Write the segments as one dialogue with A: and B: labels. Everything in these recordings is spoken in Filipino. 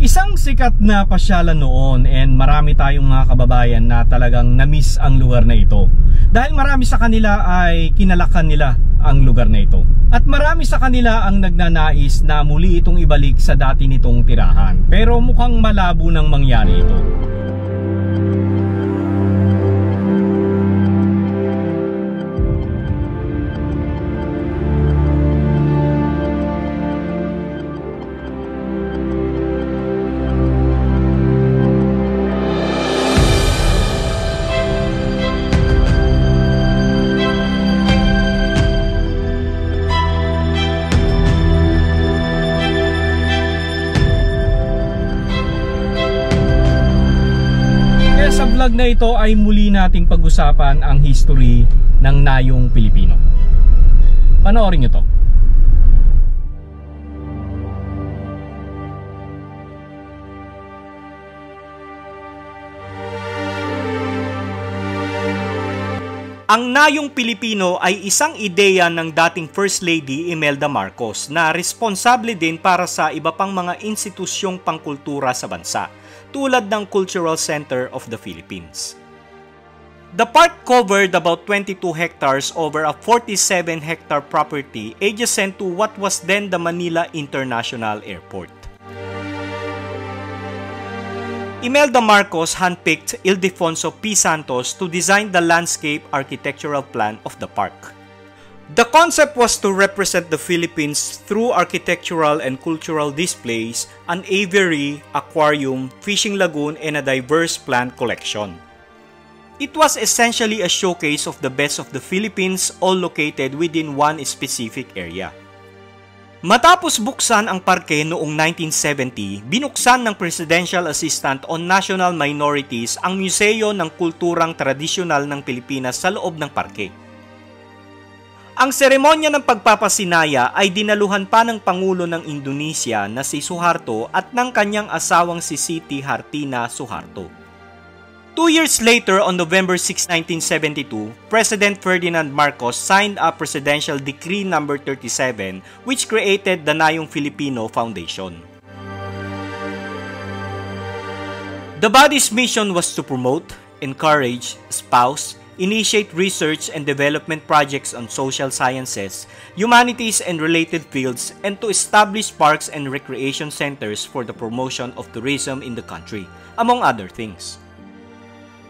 A: Isang sikat na pasyalan noon, and marami tayong mga kababayan na talagang na-miss ang lugar na ito. Dahil marami sa kanila ay kinalakan nila ang lugar na ito. At marami sa kanila ang nagnanais na muli itong ibalik sa dati nitong tirahan. Pero mukhang malabo nang mangyari ito. Sa vlog na ito ay muli nating pag-usapan ang history ng Nayong Pilipino. Panoorin nyo to. Ang Nayong Pilipino ay isang ideya ng dating First Lady Imelda Marcos na responsable din para sa iba pang mga institusyong pangkultura sa bansa, tulad ng Cultural Center of the Philippines. The park covered about 22 hectares over a 47-hectare property adjacent to what was then the Manila International Airport. Imelda Marcos handpicked Ildefonso P. Santos to design the landscape architectural plan of the park. The concept was to represent the Philippines through architectural and cultural displays, an aviary, aquarium, fishing lagoon, and a diverse plant collection. It was essentially a showcase of the best of the Philippines, all located within one specific area. Matapos buksan ang parke noong 1970, binuksan ng Presidential Assistant on National Minorities ang Museo ng Kulturang Tradisyonal ng Pilipinas sa loob ng parke. Ang seremonya ng pagpapasinaya ay dinaluhan pa ng Pangulo ng Indonesia na si Suharto at ng kanyang asawang si Siti Hartina Suharto. 2 years later, on November 6, 1972, President Ferdinand Marcos signed a Presidential Decree No. 37 which created the Nayong Filipino Foundation. The body's mission was to promote, encourage, espouse, initiate research and development projects on social sciences, humanities and related fields, and to establish parks and recreation centers for the promotion of tourism in the country, among other things.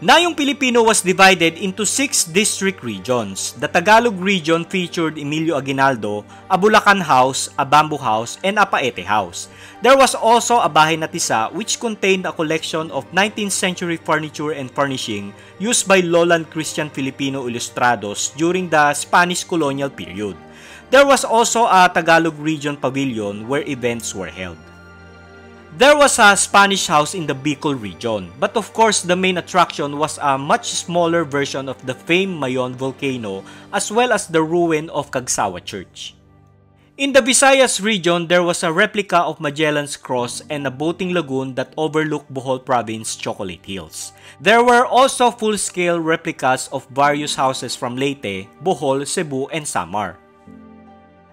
A: Nayong Pilipino was divided into 6 district regions. The Tagalog region featured Emilio Aguinaldo, a Bulacan House, a Bamboo House, and a Paete House. There was also a Bahay na Tisa which contained a collection of 19th century furniture and furnishing used by lowland Christian Filipino Ilustrados during the Spanish colonial period. There was also a Tagalog region pavilion where events were held. There was a Spanish house in the Bicol region, but of course the main attraction was a much smaller version of the famed Mayon volcano as well as the ruin of Cagsawa Church. In the Visayas region, there was a replica of Magellan's Cross and a boating lagoon that overlooked Bohol Province Chocolate Hills. There were also full-scale replicas of various houses from Leyte, Bohol, Cebu, and Samar.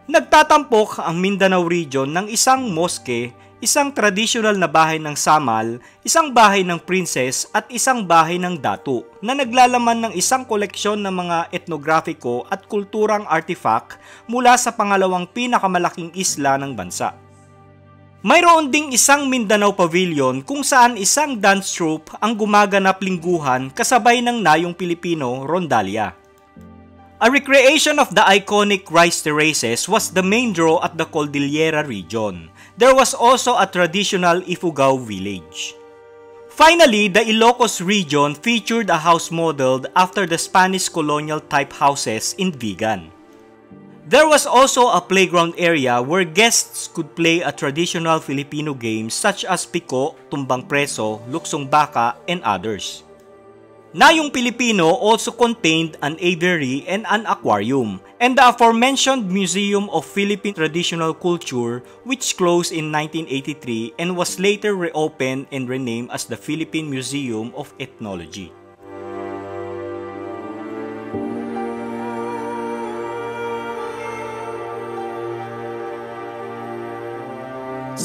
A: Nagtatampok ang Mindanao region ng isang moske, isang traditional na bahay ng Samal, isang bahay ng Princess at isang bahay ng Datu na naglalaman ng isang koleksyon ng mga etnografiko at kulturang artifact mula sa pangalawang pinakamalaking isla ng bansa. Mayroon ding isang Mindanao Pavilion kung saan isang dance troupe ang gumaganap lingguhan kasabay ng Nayong Pilipino, Rondalia. A recreation of the iconic rice terraces was the main draw at the Cordillera region. There was also a traditional Ifugao village. Finally, the Ilocos region featured a house modeled after the Spanish colonial type houses in Vigan. There was also a playground area where guests could play a traditional Filipino games such as Piko, Tumbang Preso, Luksong Baka, and others. Nayong Pilipino also contained an aviary and an aquarium, and the aforementioned Museum of Philippine Traditional Culture, which closed in 1983 and was later reopened and renamed as the Philippine Museum of Ethnology.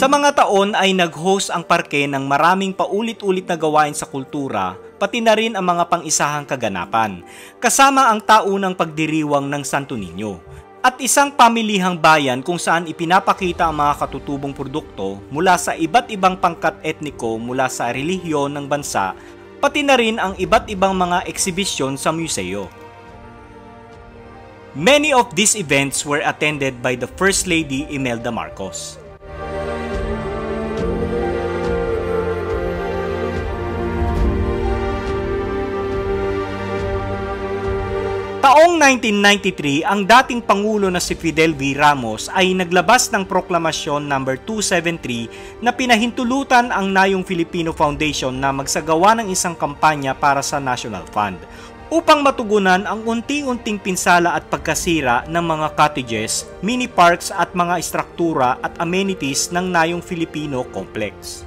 A: Sa mga taon ay nag-host ang parke ng maraming paulit-ulit na gawain sa kultura, pati na rin ang mga pang-isahang kaganapan, kasama ang taunang pagdiriwang ng Santo Niño. At isang pamilihang bayan kung saan ipinapakita ang mga katutubong produkto mula sa iba't ibang pangkat etniko mula sa relihiyon ng bansa, pati na rin ang iba't ibang mga eksibisyon sa museo. Many of these events were attended by the First Lady Imelda Marcos. Taong 1993, ang dating Pangulo na si Fidel V. Ramos ay naglabas ng Proklamasyon No. 273 na pinahintulutan ang Nayong Filipino Foundation na magsagawa ng isang kampanya para sa National Fund upang matugunan ang unti-unting pinsala at pagkasira ng mga cottages, mini parks at mga istruktura at amenities ng Nayong Filipino Complex.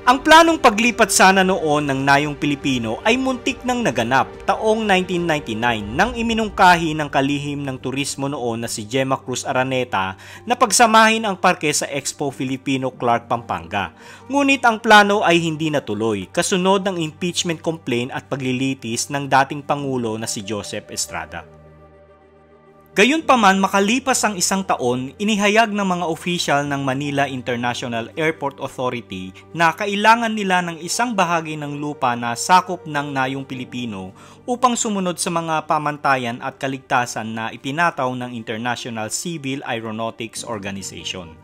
A: Ang planong paglipat sana noon ng Nayong Pilipino ay muntik nang naganap taong 1999 nang iminungkahi ng kalihim ng turismo noon na si Gemma Cruz Araneta na pagsamahin ang parke sa Expo Filipino Clark, Pampanga. Ngunit ang plano ay hindi natuloy kasunod ng impeachment complaint at paglilitis ng dating Pangulo na si Joseph Estrada. Gayunpaman, makalipas ang isang taon, inihayag ng mga opisyal ng Manila International Airport Authority na kailangan nila ng isang bahagi ng lupa na sakop ng Nayong Pilipino upang sumunod sa mga pamantayan at kaligtasan na ipinataw ng International Civil Aeronautics Organization.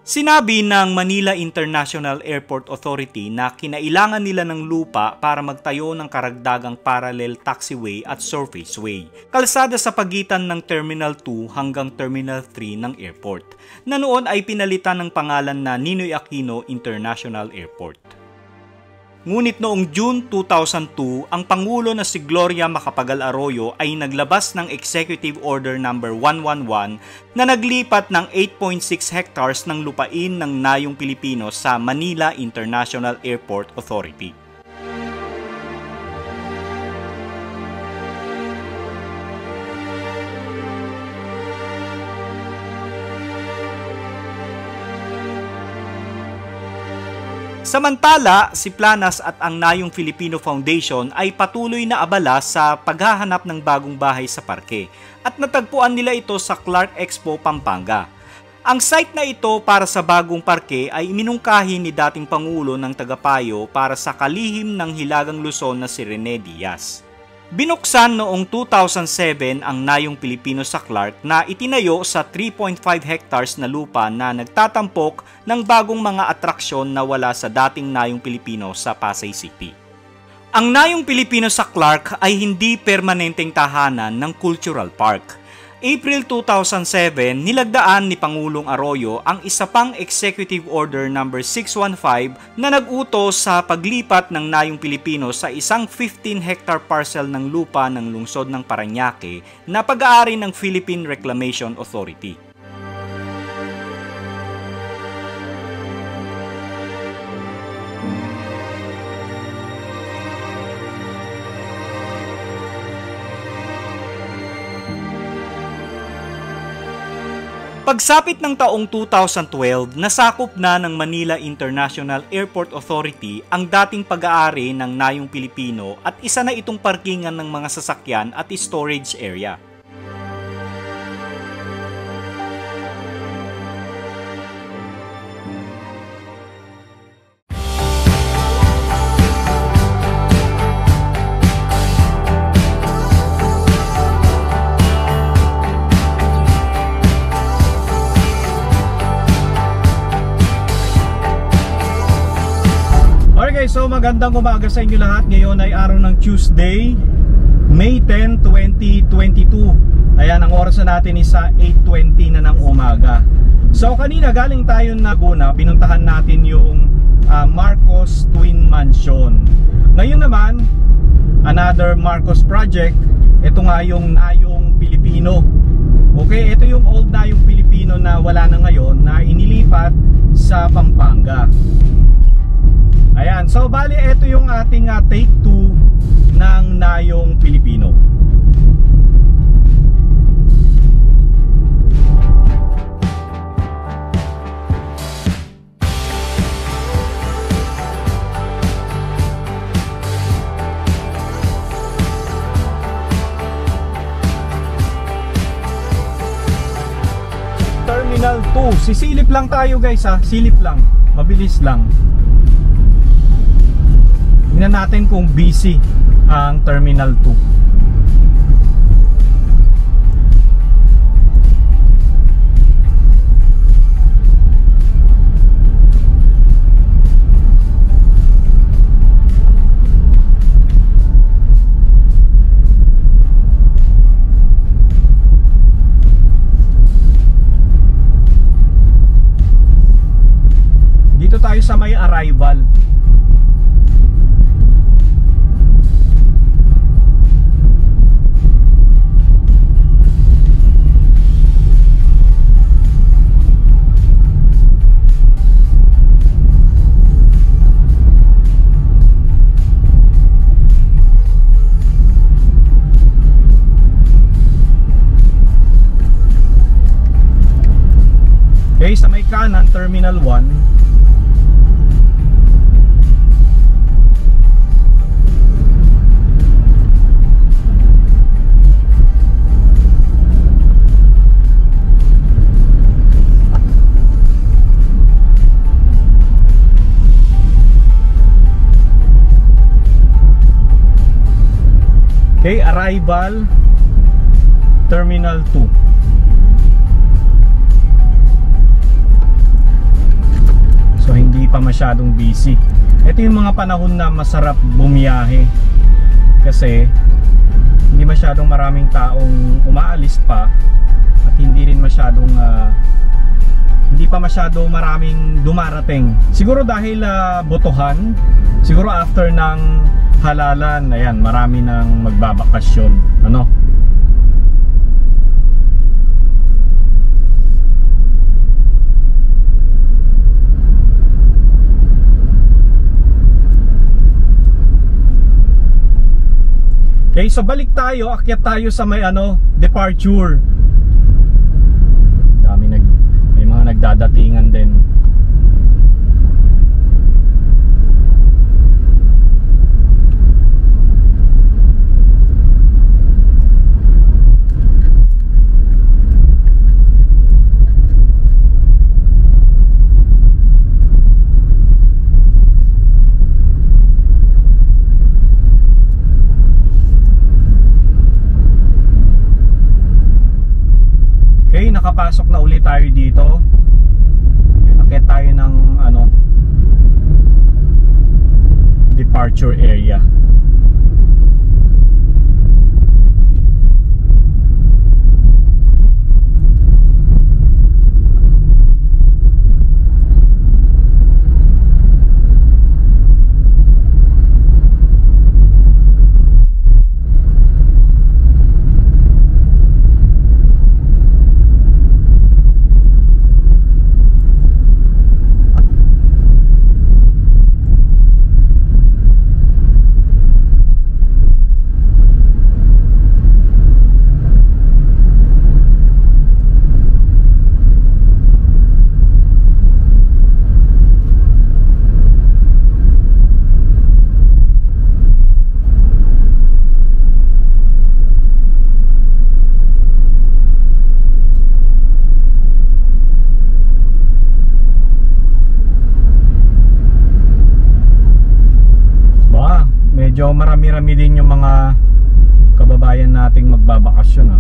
A: Sinabi ng Manila International Airport Authority na kinailangan nila ng lupa para magtayo ng karagdagang parallel taxiway at surfaceway, kalsada sa pagitan ng Terminal 2 hanggang Terminal 3 ng airport, na noon ay pinalitan ng pangalan na Ninoy Aquino International Airport. Ngunit noong June 2002, ang Pangulo na si Gloria Macapagal Arroyo ay naglabas ng Executive Order No. 111 na naglipat ng 8.6 hectares ng lupain ng Nayong Pilipino sa Manila International Airport Authority. Samantala, si Planas at ang Nayong Filipino Foundation ay patuloy na abala sa paghahanap ng bagong bahay sa parke at natagpuan nila ito sa Clark Expo, Pampanga. Ang site na ito para sa bagong parke ay iminungkahi ni dating Pangulo ng Tagapayo para sa kalihim ng Hilagang Luzon na si Rene Diaz. Binuksan noong 2007 ang Nayong Pilipino sa Clark na itinayo sa 3.5 hectares na lupa na nagtatampok ng bagong mga atraksyon na wala sa dating Nayong Pilipino sa Pasay City. Ang Nayong Pilipino sa Clark ay hindi permanenteng tahanan ng Cultural Park. April 2007, nilagdaan ni Pangulong Arroyo ang isa pang Executive Order No. 615 na nag-utos sa paglipat ng Nayong Pilipino sa isang 15-hectare parcel ng lupa ng lungsod ng Parañaque na pag-aari ng Philippine Reclamation Authority. Pagsapit ng taong 2012, nasakop na ng Manila International Airport Authority ang dating pag-aari ng Nayong Pilipino at isa na itong parkingan ng mga sasakyan at storage area.
B: Okay, so magandang umaga sa inyo lahat. Ngayon ay araw ng Tuesday, May 10, 2022. Ayan, ang oras na natin is 8:20 na ng umaga. So kanina galing tayo na Laguna, pinuntahan natin yung Marcos Twin Mansion. Ngayon naman, another Marcos project. Ito nga yung Nayong Pilipino. Okay, ito yung old Nayong Pilipino na wala na ngayon, na inilipat sa Pampanga. Ayan, so bali ito yung ating take 2 ng Nayong Pilipino. 2. Sisilip lang tayo guys ha, silip lang, mabilis lang. Tingnan natin kung busy ang Terminal 2. Tayo sa may arrival. Okay, sa may kanan, Terminal 1. Okay, arrival Terminal 2. So hindi pa masyadong busy. Ito yung mga panahon na masarap bumiyahe kasi hindi masyadong maraming taong umaalis pa at hindi rin masyadong hindi pa masyado maraming dumarating. Siguro dahil botohan, siguro after ng halalan, ayan, marami nang magbabakasyon, ano? Okay, so balik tayo, akyat tayo sa may departure. May mga nagdadatingan din. Okay, nakapasok na ulit tayo dito. Nakita tayo ng departure area. Medyo marami-rami din yung mga kababayan nating magbabakasyon ha.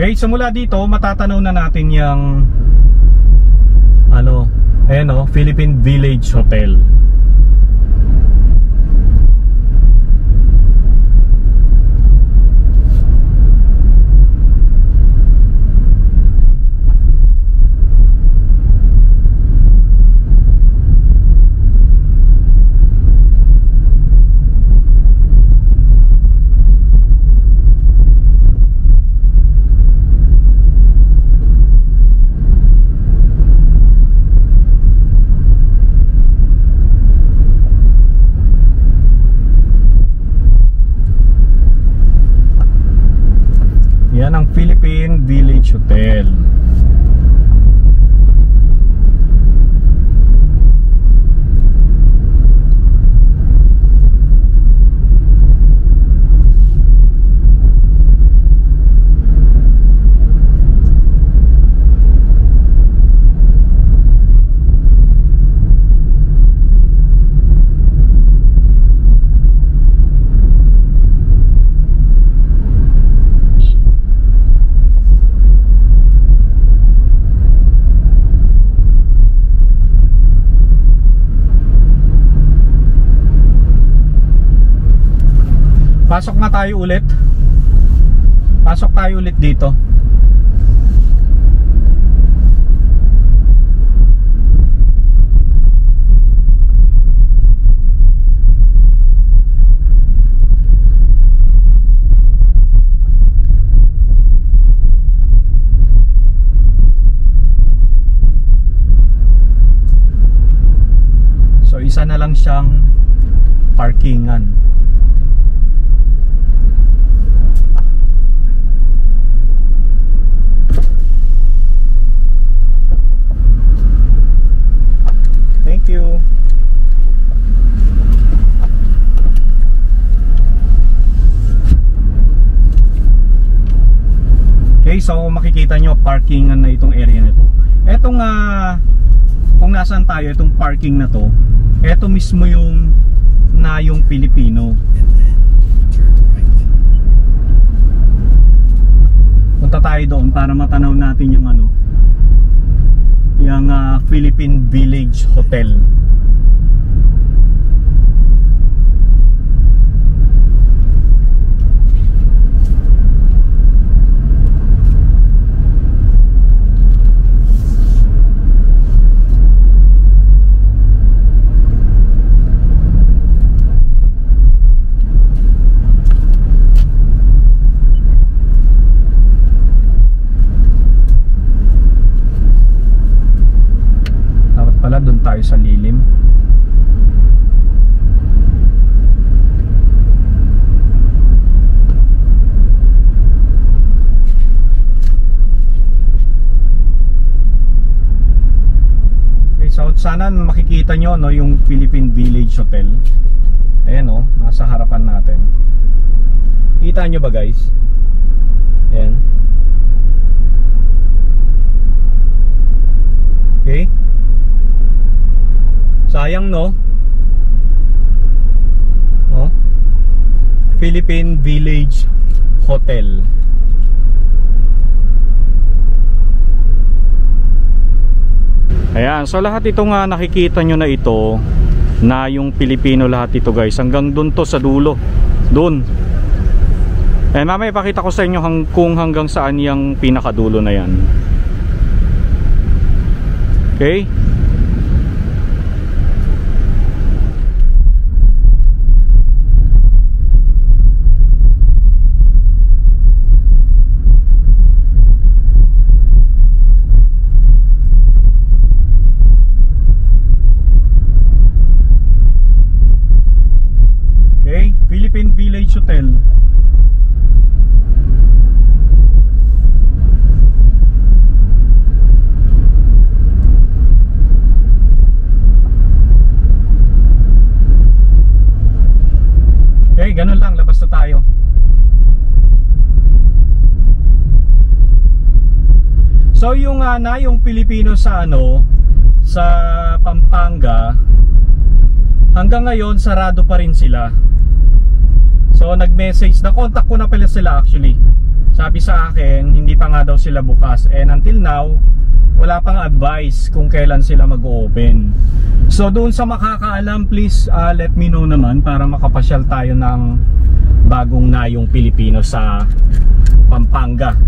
B: Okay, so mula dito matatanaw na natin yung Ayan o, Philippine Village Hotel. Yan ang Philippine Village Hotel. Pasok nga tayo ulit. Pasok tayo ulit dito. So isa na lang siyang parkingan. Thank you. Okay, so makikita nyo parkingan na itong area na ito. Etong kung nasaan tayo, itong parking na to, eto mismo yung Nayong Pilipino. Punta tayo doon para matanaw natin yung yung Philippine Village Hotel. Doon tayo sa lilim. Okay, so sana makikita nyo yung Philippine Village Hotel. Ayan nasa harapan natin. Kita nyo ba guys? Ayan. Okay. Sayang Philippine Village Hotel. Ayan, so lahat ito nga nakikita nyo na ito, na yung Pilipino lahat ito guys, hanggang dun to sa dulo. Dun. Mamaya ipakita ko sa inyo kung hanggang saan yung pinakadulo na yan. Okay. Philippine Village Hotel. Okay, ganun lang, labas na tayo. So yung Nayong Pilipino sa sa Pampanga, hanggang ngayon sarado pa rin sila. So nag-message, na-contact ko na pala sila actually. Sabi sa akin, hindi pa nga daw sila bukas. And until now, wala pang advice kung kailan sila mag-open. So doon sa makakaalam, please let me know naman para makapasyal tayo ng bagong Nayong Pilipino sa Pampanga.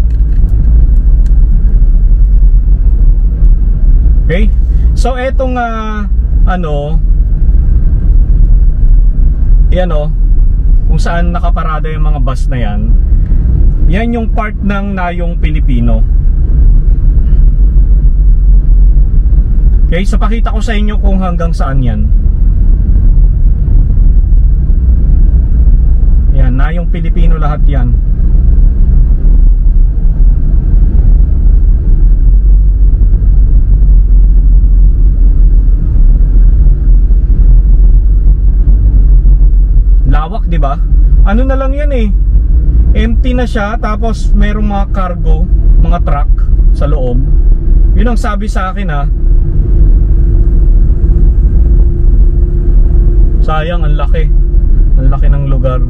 B: Okay? So etong yan kung saan nakaparada yung mga bus na yan, yan yung part ng Nayong Pilipino. Okay, so pakita ko sa inyo kung hanggang saan yan. Yan, Nayong Pilipino lahat yan. Lawak, di ba? Ano na lang yan eh. Empty na siya, tapos merong mga cargo, mga truck sa loob. Yun ang sabi sa akin ha. Sayang, ang laki. Ang laki ng lugar.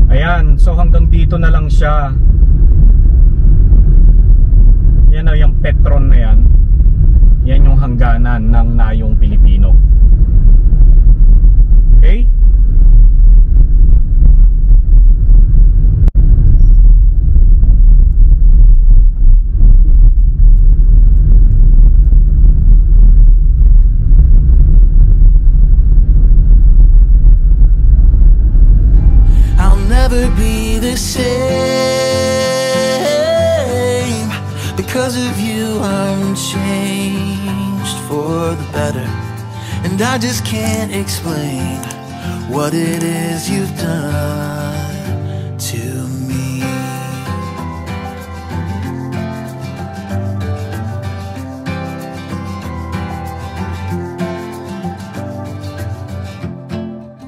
B: Ayan, so hanggang dito na lang siya. Yan o, yung Petron na yan. Yan yung hangganan ng Nayong Pilipino. Okay?
C: I'll never be the same. Because of you I'm changed for the better, and I just can't explain what it is you've done to me.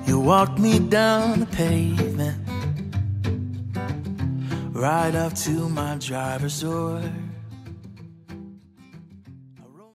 C: You walked me down the pavement, right up to my driver's door.